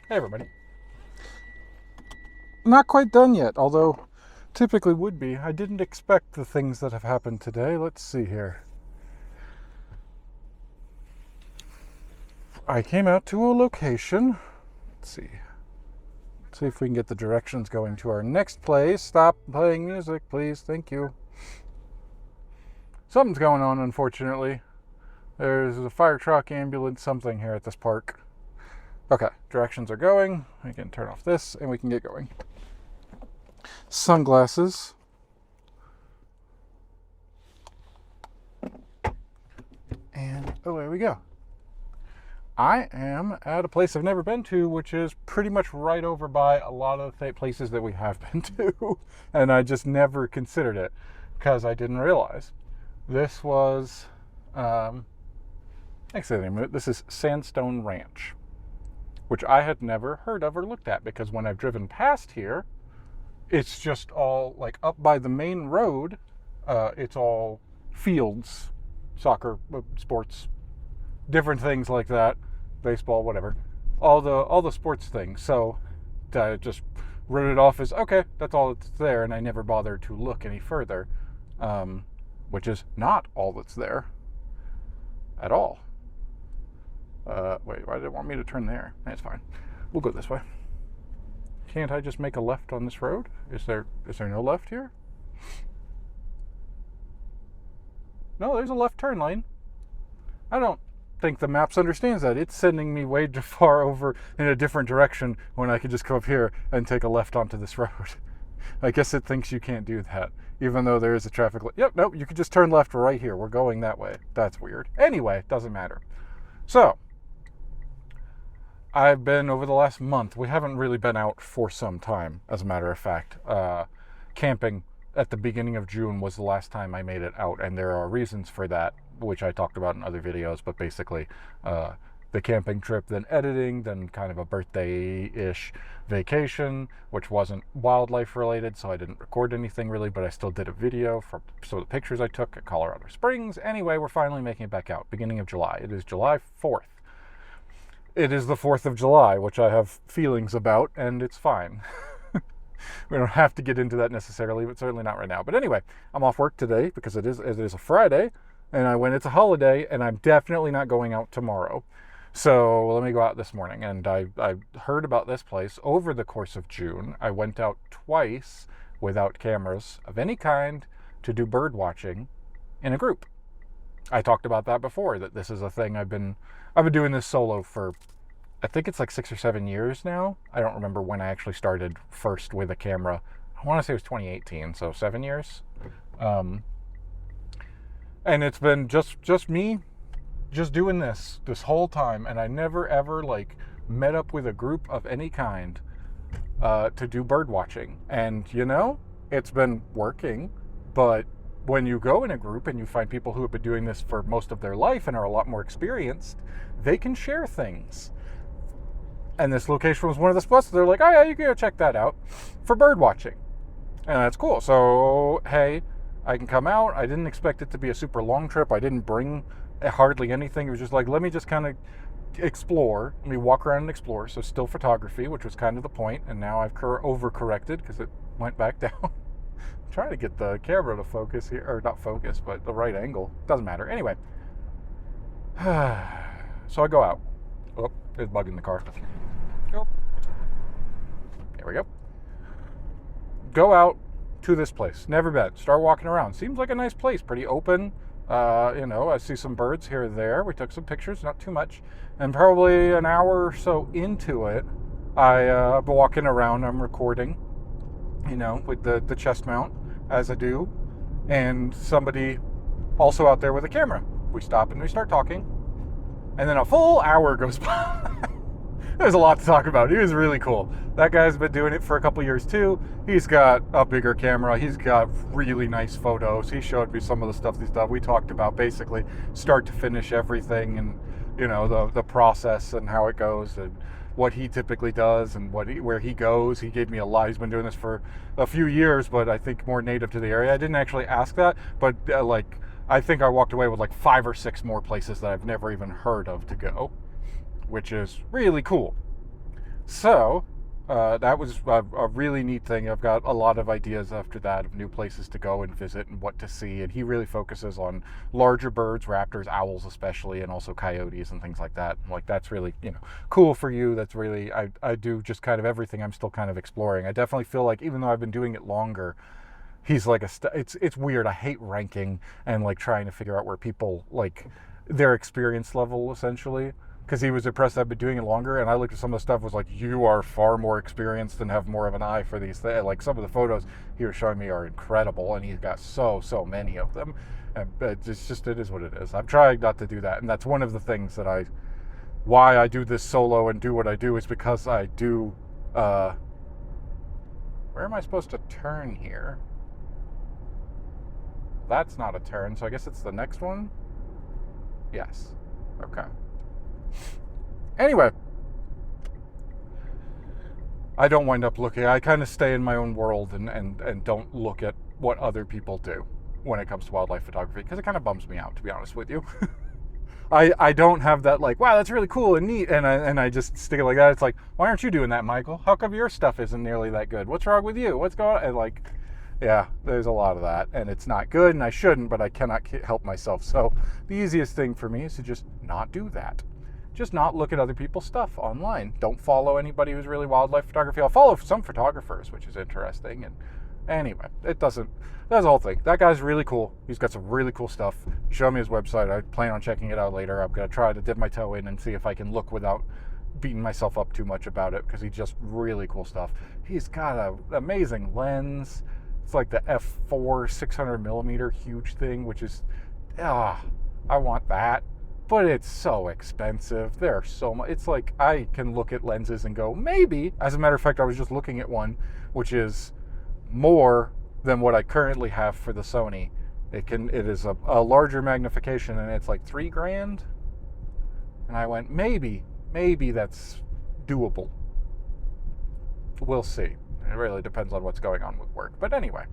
Hey everybody. Not quite done yet, although typically would be. I didn't expect the things that have happened today. Let's see here. I came out to a location. Let's see. Let's see if we can get the directions going to our next place. Stop playing music, please. Thank you. Something's going on, unfortunately. There's a fire truck, ambulance, something here at this park. Okay, directions are going. We can turn off this and we can get going. Sunglasses. And away we go. I am at a place I've never been to, which is pretty much right over by a lot of the places that we have been to. And I just never considered it because I didn't realize. This was, this is Sandstone Ranch, which I had never heard of or looked at because when I've driven past here, it's just all like up by the main road. It's all fields, soccer, sports, different things like that, baseball, whatever, all the sports things. So I just wrote it off as okay, that's all that's there, and I never bothered to look any further, which is not all that's there at all. Wait, why did it want me to turn there? That's fine. We'll go this way. Can't I just make a left on this road? Is there no left here? No, there's a left turn lane. I don't think the maps understands that. It's sending me way too far over in a different direction when I could just come up here and take a left onto this road. I guess it thinks you can't do that, even though there is a traffic light. Yep, nope, you could just turn left right here. We're going that way. That's weird. Anyway, doesn't matter. So, I've been over the last month. We haven't really been out for some time, as a matter of fact. Camping at the beginning of June was the last time I made it out, and there are reasons for that, which I talked about in other videos, but basically the camping trip, then editing, then kind of a birthday-ish vacation, which wasn't wildlife related, so I didn't record anything really, but I still did a video for some of the pictures I took at Colorado Springs. Anyway, we're finally making it back out, beginning of July. It is July 4th. It is the 4th of July, which I have feelings about, and it's fine. We don't have to get into that necessarily, but certainly not right now. But anyway, I'm off work today because it is a Friday, and it's a holiday, and I'm definitely not going out tomorrow. So let me go out this morning, and I heard about this place over the course of June. I went out twice without cameras of any kind to do bird watching in a group. I talked about that before, that this is a thing I've been doing this solo for, I think it's like 6 or 7 years now. I don't remember when I actually started first with a camera. I want to say it was 2018, so 7 years. And it's been just me, just doing this whole time, and I never ever like met up with a group of any kind to do bird watching. And it's been working, but when you go in a group and you find people who have been doing this for most of their life and are a lot more experienced, they can share things. And this location was one of the spots. They're like, oh yeah, you can go check that out for bird watching. And that's cool. So, hey, I can come out. I didn't expect it to be a super long trip. I didn't bring hardly anything. It was just like, let me just kind of explore. Let me walk around and explore. So still photography, which was kind of the point. And now I've overcorrected because it went back down. Trying to get the camera to focus here, or not focus, but the right angle. Doesn't matter. Anyway, so I go out. Oh, there's a bug in the car. Go. There we go. Go out to this place. Never been. Start walking around. Seems like a nice place. Pretty open. I see some birds here and there. We took some pictures, not too much. And probably an hour or so into it, I'm walking around. I'm recording. With the chest mount, as I do, and somebody also out there with a camera. We stop and we start talking, and then a full hour goes by. There's a lot to talk about. He was really cool. That guy's been doing it for a couple years too. He's got a bigger camera. He's got really nice photos. He showed me some of the stuff he's done. We talked about basically start to finish everything, and the process and how it goes, and what he typically does and where he goes. He gave me a lot. He's been doing this for a few years, but I think more native to the area. I didn't actually ask that, but I think I walked away with like 5 or 6 more places that I've never even heard of to go, which is really cool. So that was a really neat thing. I've got a lot of ideas after that of new places to go and visit and what to see. And he really focuses on larger birds, raptors, owls especially, and also coyotes and things like that. Like that's really, cool for you. That's really, I do just kind of everything I'm still kind of exploring. I definitely feel like even though I've been doing it longer, he's like it's weird. I hate ranking and like trying to figure out where people like their experience level essentially, because he was impressed I've been doing it longer, and I looked at some of the stuff, was like, you are far more experienced and have more of an eye for these things. Like some of the photos he was showing me are incredible, and he's got so many of them. And it is what it is. I'm trying not to do that, and that's one of the things that why I do this solo and do what I do, is because I do where am I supposed to turn here? That's not a turn, so I guess it's the next one. Yes. Okay. Anyway, I don't wind up looking. I kind of stay in my own world and don't look at what other people do when it comes to wildlife photography, because it kind of bums me out, to be honest with you. I don't have that like, wow, that's really cool and neat, and I just stick it like that. It's like, why aren't you doing that, Michael? How come your stuff isn't nearly that good? What's wrong with you? What's going on? And like, yeah, there's a lot of that, and it's not good, and I shouldn't, but I cannot help myself. So the easiest thing for me is to just not do that. Just not look at other people's stuff online. Don't follow anybody who's really wildlife photography. I'll follow some photographers, which is interesting. And anyway, that's the whole thing. That guy's really cool. He's got some really cool stuff. Show me his website. I plan on checking it out later. I'm going to try to dip my toe in and see if I can look without beating myself up too much about it, because he's just really cool stuff. He's got an amazing lens. It's like the f4 600mm huge thing, which is, I want that. But it's so expensive. There are so much. It's like I can look at lenses and go, maybe. As a matter of fact, I was just looking at one, which is more than what I currently have for the Sony. It is a larger magnification, and it's like $3,000. And I went, maybe that's doable. We'll see. It really depends on what's going on with work. But anyway.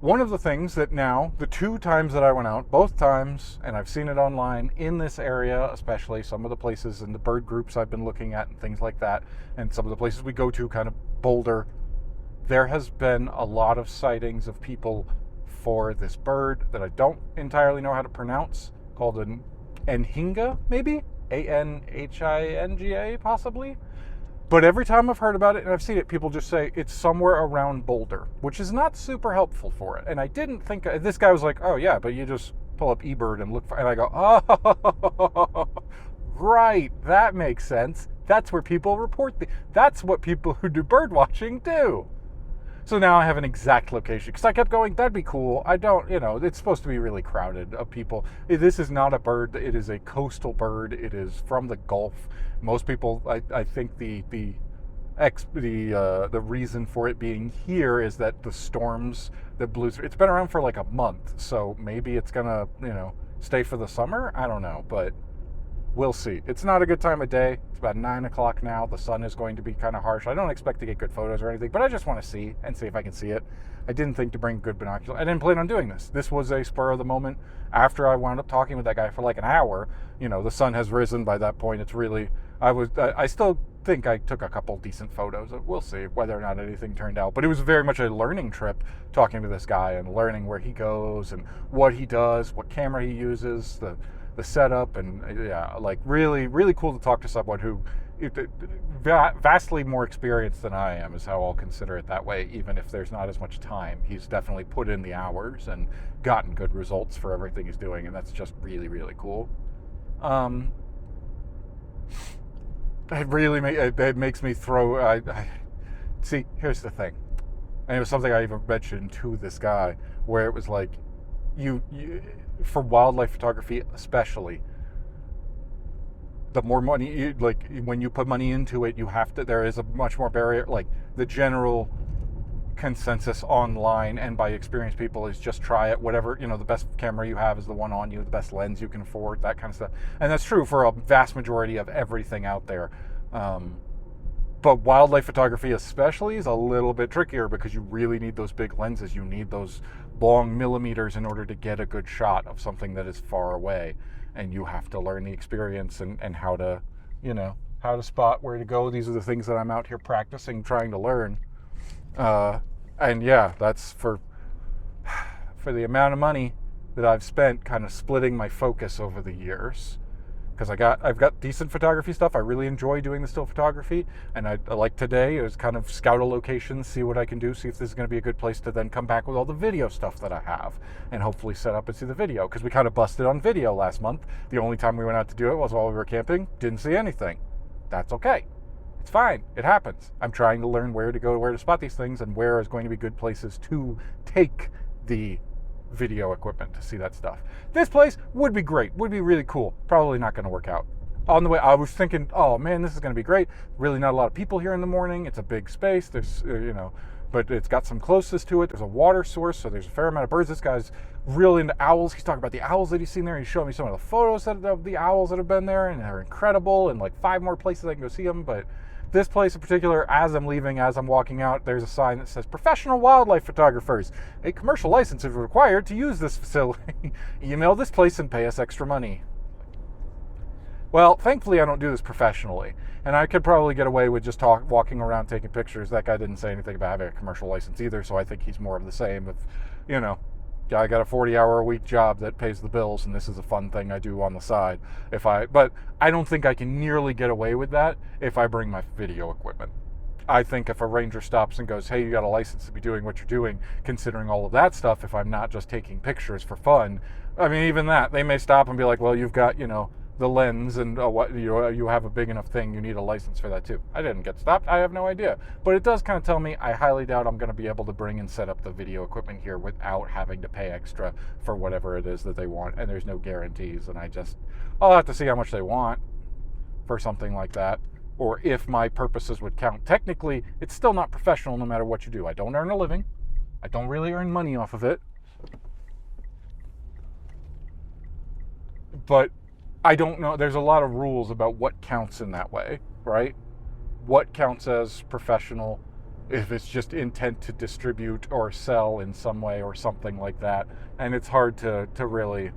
One of the things that now, the 2 times that I went out, both times, and I've seen it online in this area, especially some of the places in the bird groups I've been looking at and things like that, and some of the places we go to, kind of Boulder, there has been a lot of sightings of people for this bird that I don't entirely know how to pronounce, called an Anhinga, maybe? Anhinga, possibly? But every time I've heard about it and I've seen it, people just say it's somewhere around Boulder, which is not super helpful for it. And I didn't think, this guy was like, oh yeah, but you just pull up eBird and look for, and I go, oh, right, that makes sense. That's where people report, that's what people who do bird watching do. So now I have an exact location, because I kept going, that'd be cool. I don't, it's supposed to be really crowded of people. This is not a bird. It is a coastal bird. It is from the Gulf. Most people, I think the reason for it being here is that the storms that blew through, it's been around for like a month. So maybe it's gonna, stay for the summer. I don't know, but we'll see. It's not a good time of day. It's about 9 o'clock now. The sun is going to be kind of harsh. I don't expect to get good photos or anything, but I just want to see if I can see it. I didn't think to bring good binoculars. I didn't plan on doing this. This was a spur of the moment. After I wound up talking with that guy for like an hour, the sun has risen by that point. It's really, I still think I took a couple decent photos. We'll see whether or not anything turned out. But it was very much a learning trip, talking to this guy and learning where he goes and what he does, what camera he uses, the setup, and yeah, like really, really cool to talk to someone who vastly more experienced than I am, is how I'll consider it that way, even if there's not as much time. He's definitely put in the hours and gotten good results for everything he's doing, and that's just really, really cool. It makes me throw, see, here's the thing, and it was something I even mentioned to this guy, where it was like, you for wildlife photography especially, the more money, when you put money into it, there is a much more barrier. Like the general consensus online and by experienced people is just try it. Whatever, the best camera you have is the one on you, the best lens you can afford, that kind of stuff. And that's true for a vast majority of everything out there. But wildlife photography especially is a little bit trickier, because you really need those big lenses. You need those long millimeters in order to get a good shot of something that is far away. And you have to learn the experience and how to, how to spot, where to go. These are the things that I'm out here practicing, trying to learn. And yeah, that's for the amount of money that I've spent kind of splitting my focus over the years. Because I've got decent photography stuff. I really enjoy doing the still photography, and I like today is kind of scout a location, see what I can do, see if this is going to be a good place to then come back with all the video stuff that I have, and hopefully set up and see the video. Because we kind of busted on video last month. The only time we went out to do it was while we were camping. Didn't see anything. That's okay. It's fine. It happens. I'm trying to learn where to go, where to spot these things, and where is going to be good places to take the video equipment to see that stuff. This place would be great, would be really cool. Probably not going to work out. On the way, I was thinking, oh man, this is going to be great. Really not a lot of people here in the morning. It's a big space. There's, but it's got some closeness to it. There's a water source, so there's a fair amount of birds. This guy's real into owls. He's talking about the owls that he's seen there. He's showing me some of the photos of the owls that have been there, and they're incredible, and like 5 more places I can go see them. But this place in particular, as I'm leaving, as I'm walking out, there's a sign that says, "Professional wildlife photographers. A commercial license is required to use this facility. Email this place and pay us extra money." Well, thankfully I don't do this professionally, and I could probably get away with just walking around taking pictures. That guy didn't say anything about having a commercial license either, so I think he's more of the same. If, I got a 40-hour-a-week job that pays the bills, and this is a fun thing I do on the side. But I don't think I can nearly get away with that if I bring my video equipment. I think if a ranger stops and goes, "Hey, you got a license to be doing what you're doing," considering all of that stuff, if I'm not just taking pictures for fun, I mean, even that, they may stop and be like, "Well, you've got, the lens, and you have a big enough thing, you need a license for that too." I didn't get stopped. I have no idea. But it does kind of tell me I highly doubt I'm going to be able to bring and set up the video equipment here without having to pay extra for whatever it is that they want, and there's no guarantees, and I'll have to see how much they want for something like that, or if my purposes would count. Technically, it's still not professional no matter what you do. I don't earn a living. I don't really earn money off of it. But I don't know. There's a lot of rules about what counts in that way, right? What counts as professional, if it's just intent to distribute or sell in some way or something like that. And it's hard to really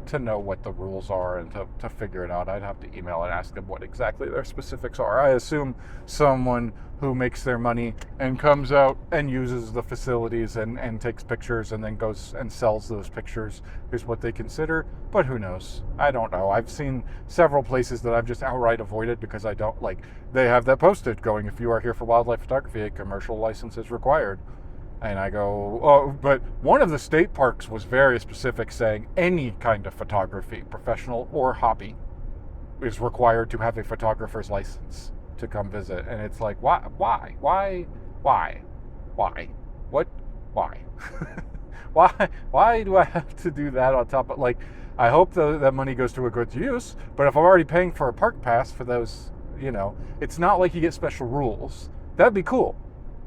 to know what the rules are and to figure it out. I'd have to email and ask them what exactly their specifics are. I assume someone who makes their money and comes out and uses the facilities and takes pictures and then goes and sells those pictures is what they consider, but who knows? I don't know. I've seen several places that I've just outright avoided because I don't like, they have that posted going, "If you are here for wildlife photography, a commercial license is required." And I go, "Oh," but one of the state parks was very specific, saying any kind of photography, professional or hobby, is required to have a photographer's license to come visit. And it's like, why? What? Why? Why do I have to do that on top of, like, I hope that money goes to a good use, but if I'm already paying for a park pass for those, it's not like you get special rules. That'd be cool.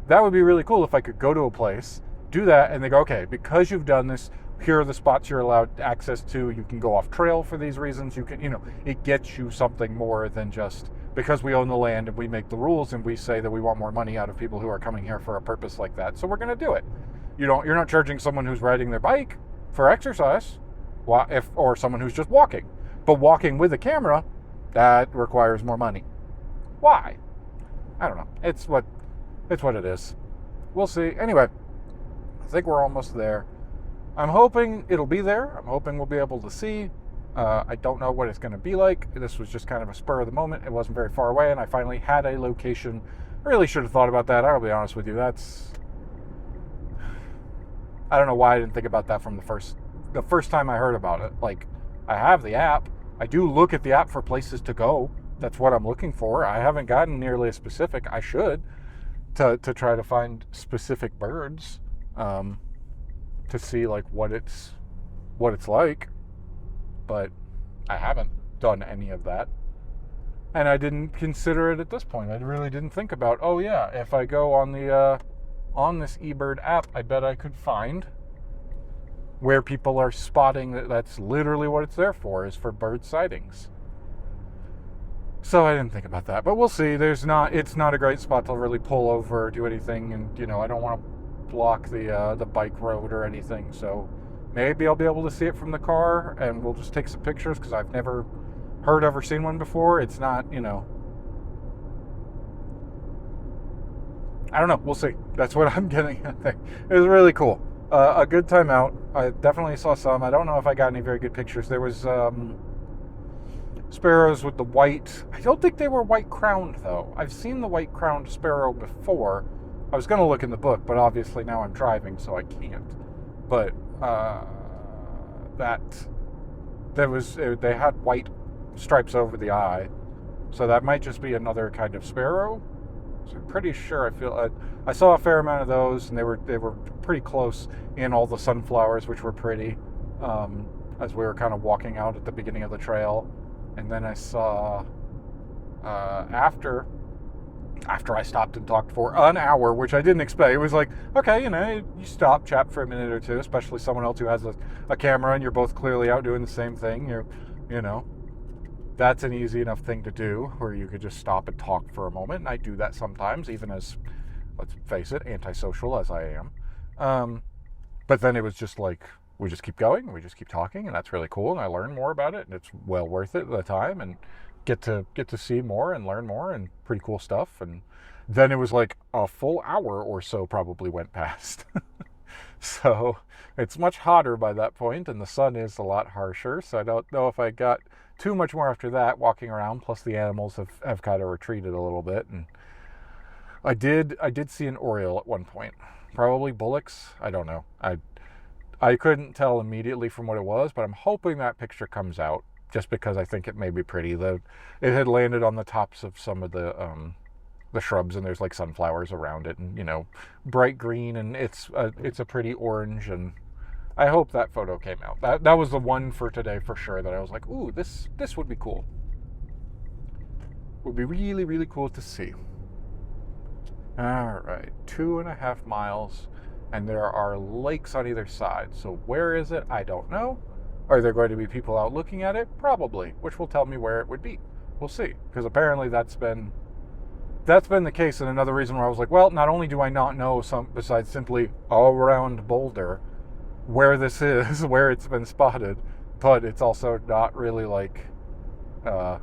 That would be really cool if I could go to a place, do that, and they go, "Okay, because you've done this, here are the spots you're allowed access to. You can go off trail for these reasons. You can, it gets you something more than just because we own the land and we make the rules and we say that we want more money out of people who are coming here for a purpose like that. So we're going to do it. You're not charging someone who's riding their bike for exercise, or someone who's just walking. But walking with a camera, that requires more money. Why? I don't know. It's what it is. We'll see. Anyway, I think we're almost there. I'm hoping it'll be there. I'm hoping we'll be able to see. I don't know what it's going to be like. This was just kind of a spur of the moment. It wasn't very far away, and I finally had a location. I really should have thought about that. I'll be honest with you. I don't know why I didn't think about that from the first time I heard about it. Like, I have the app. I do look at the app for places to go. That's what I'm looking for. I haven't gotten nearly as specific. I should. To try to find specific birds, to see like what it's like, but I haven't done any of that, and I didn't consider it at this point. I really didn't think about, oh yeah, if I go on this eBird app, I bet I could find where people are spotting that's literally what it's there for, is for bird sightings. So I didn't think about that, but we'll see. It's not a great spot to really pull over or do anything, and I don't want to block the bike road or anything. So maybe I'll be able to see it from the car, and we'll just take some pictures because I've never heard of or seen one before. It's not, you know, I don't know. We'll see. That's what I'm getting at there. It was really cool. A good time out. I definitely saw some. I don't know if I got any very good pictures. There was sparrows with the white. I don't think they were white crowned though. I've seen the white crowned sparrow before. I was going to look in the book, but obviously now I'm driving, so I can't. But they had white stripes over the eye, so that might just be another kind of sparrow. So I'm pretty sure. I saw a fair amount of those, and they were pretty close in all the sunflowers, which were pretty. As we were kind of walking out at the beginning of the trail, and then I saw after I stopped and talked for an hour, which I didn't expect. It was like, okay, you know, you stop, chat for a minute or two, especially someone else who has a camera, and you're both clearly out doing the same thing. You know. That's an easy enough thing to do, where you could just stop and talk for a moment. And I do that sometimes, even as, let's face it, antisocial as I am. But then it was just like, we just keep going, we just keep talking, and that's really cool. And I learn more about it, and it's well worth it at the time, and get to see more and learn more, and pretty cool stuff. And then it was like a full hour or so probably went past. So it's much hotter by that point, and the sun is a lot harsher. So I don't know if I got too much more after that walking around. Plus the animals have kind of retreated a little bit, and I did see an oriole at one point, probably bullocks. I don't know. I couldn't tell immediately from what it was, but I'm hoping that picture comes out, just because I think it may be pretty. It had landed on the tops of some of the shrubs, and there's like sunflowers around it, and you know, bright green, and it's a pretty orange, and I hope that photo came out. That was the one for today for sure that I was like, ooh, this would be cool. Would be really, really cool to see. All right, 2.5 miles, and there are lakes on either side. So where is it? I don't know. Are there going to be people out looking at it? Probably, which will tell me where it would be. We'll see, because apparently that's been the case. And another reason where I was like, well, not only do I not know besides simply all around Boulder where this is, where it's been spotted, but it's also not really like what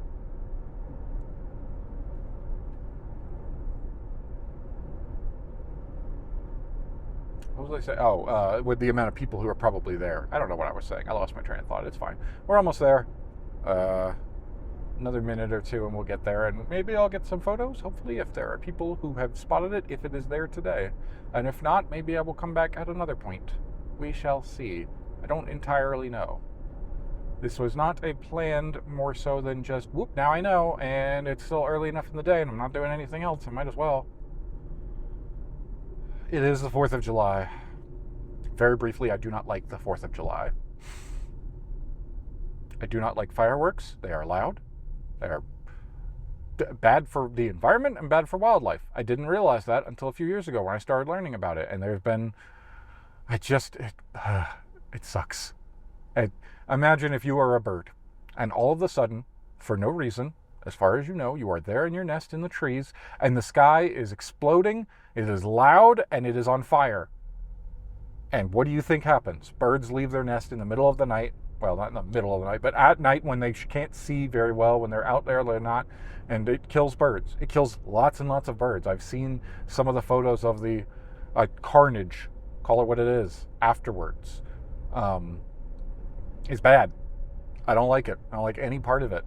was I saying? With the amount of people who are probably there. I don't know what I was saying. I lost my train of thought. It's fine. We're almost there. Another minute or two and we'll get there, and maybe I'll get some photos, hopefully, if there are people who have spotted it, if it is there today. And if not, maybe I will come back at another point. We shall see. I don't entirely know. This was not a planned, more so than just, whoop, now I know, and it's still early enough in the day and I'm not doing anything else. I might as well. It is the 4th of July. Very briefly, I do not like the 4th of July. I do not like fireworks. They are loud. They are bad for the environment and bad for wildlife. I didn't realize that until a few years ago when I started learning about it. And there's been, it sucks. Imagine if you are a bird and all of a sudden, for no reason, as far as you know, you are there in your nest in the trees and the sky is exploding, it is loud, and it is on fire. And what do you think happens? Birds leave their nest in the middle of the night. Well, not in the middle of the night, but at night when they can't see very well, when they're out there, they're not, and it kills birds. It kills lots and lots of birds. I've seen some of the photos of the carnage, call it what it is, afterwards. It's bad. I don't like it. I don't like any part of it.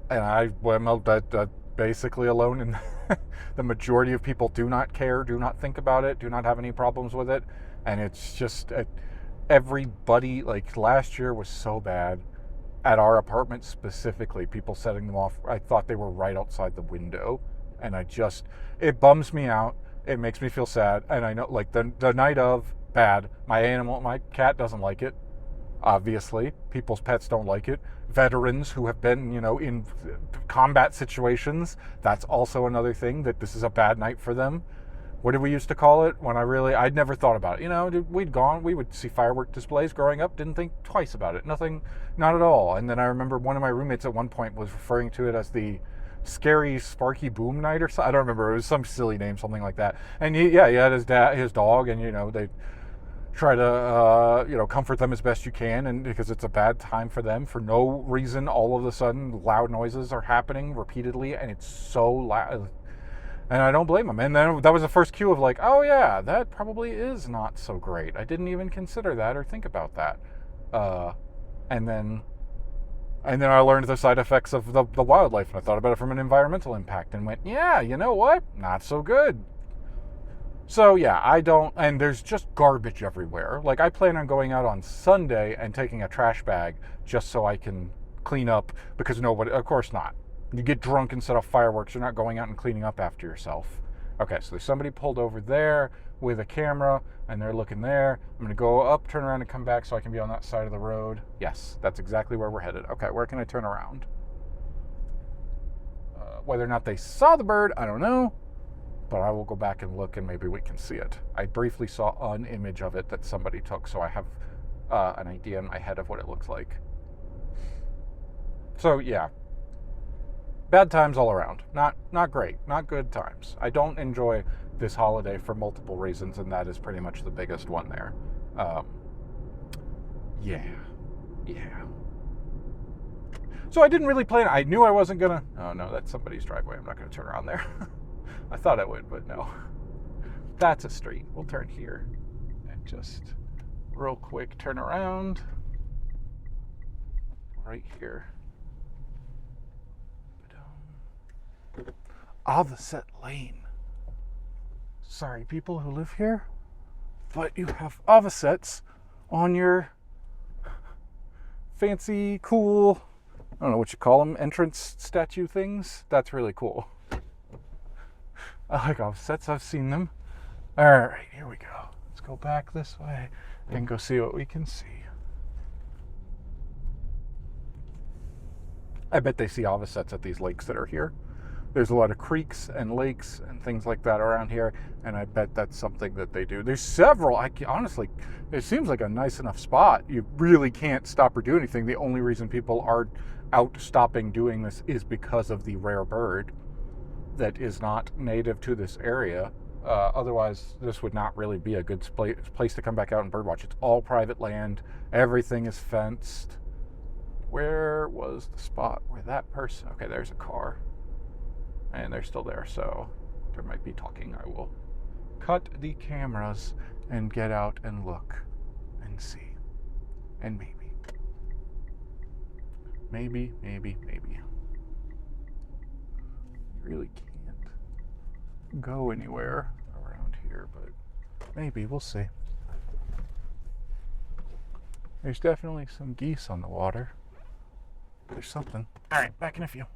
And I'm basically alone in the majority of people do not care, do not think about it, do not have any problems with it. And it's just, everybody, like last year was so bad at our apartment specifically, people setting them off. I thought they were right outside the window, and it bums me out. It makes me feel sad. And I know, like the night of, bad. My cat doesn't like it. Obviously, people's pets don't like it. Veterans who have been, in combat situations, that's also another thing, that this is a bad night for them. What did we used to call it? I'd never thought about it. We would see firework displays growing up, didn't think twice about it. Nothing, not at all. And then I remember one of my roommates at one point was referring to it as the scary Sparky Boom Night or something. I don't remember. It was some silly name, something like that. And he had his dog, and try to comfort them as best you can, and because it's a bad time for them for no reason. All of a sudden loud noises are happening repeatedly, and it's so loud, and I don't blame them. And then that was the first cue of like, oh yeah, that probably is not so great. I didn't even consider that or think about that. And then I learned the side effects of the wildlife, and I thought about it from an environmental impact and went, yeah, you know what, not so good. So yeah, and there's just garbage everywhere. Like, I plan on going out on Sunday and taking a trash bag just so I can clean up, because nobody, of course not. You get drunk and set off fireworks, you're not going out and cleaning up after yourself. Okay, so there's somebody pulled over there with a camera, and they're looking there. I'm going to go up, turn around, and come back so I can be on that side of the road. Yes, that's exactly where we're headed. Okay, where can I turn around? Whether or not they saw the bird, I don't know. But I will go back and look, and maybe we can see it. I briefly saw an image of it that somebody took, so I have an idea in my head of what it looks like. So yeah, bad times all around. Not great, not good times. I don't enjoy this holiday for multiple reasons, and that is pretty much the biggest one there. Yeah. So I didn't really plan. I knew I wasn't gonna. Oh no, that's somebody's driveway. I'm not gonna turn around there. I thought I would, but no. That's a street. We'll turn here and just real quick turn around right here. Avocet Lane. Sorry, people who live here, but you have avocets on your fancy, cool, I don't know what you call them, entrance statue things. That's really cool. I like avocets. I've seen them. All right, here we go. Let's go back this way and go see what we can see. I bet they see avocets at these lakes that are here. There's a lot of creeks and lakes and things like that around here, and I bet that's something that they do. There's several. Honestly, it seems like a nice enough spot. You really can't stop or do anything. The only reason people are out stopping doing this is because of the rare bird that is not native to this area. Otherwise, this would not really be a good place to come back out and birdwatch. It's all private land. Everything is fenced. Where was the spot where that person... Okay, there's a car. And they're still there, so there might be talking. I will cut the cameras and get out and look and see. And maybe. You really can't go anywhere around here, but maybe. We'll see. There's definitely some geese on the water. There's something. All right, back in a few.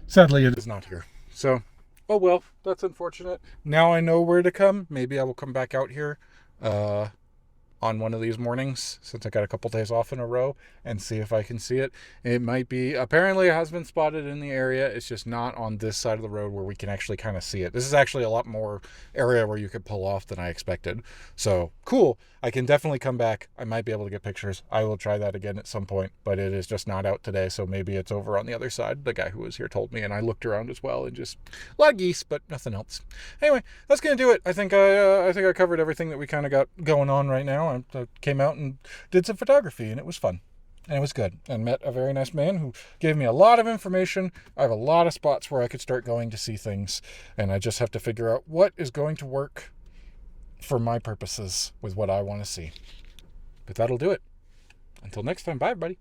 Sadly, it is not here. So, oh well, that's unfortunate. Now I know where to come. Maybe I will come back out here on one of these mornings, since I got a couple days off in a row, and see if I can see it. It might be, apparently it has been spotted in the area. It's just not on this side of the road where we can actually kind of see it. This is actually a lot more area where you could pull off than I expected. So cool. I can definitely come back. I might be able to get pictures. I will try that again at some point, but it is just not out today. So maybe it's over on the other side. The guy who was here told me, and I looked around as well, and just a lot of geese, but nothing else. Anyway, that's going to do it. I think I covered everything that we kind of got going on right now. I came out and did some photography, and it was fun. And it was good. And met a very nice man who gave me a lot of information. I have a lot of spots where I could start going to see things. And I just have to figure out what is going to work for my purposes with what I want to see. But that'll do it. Until next time, bye everybody.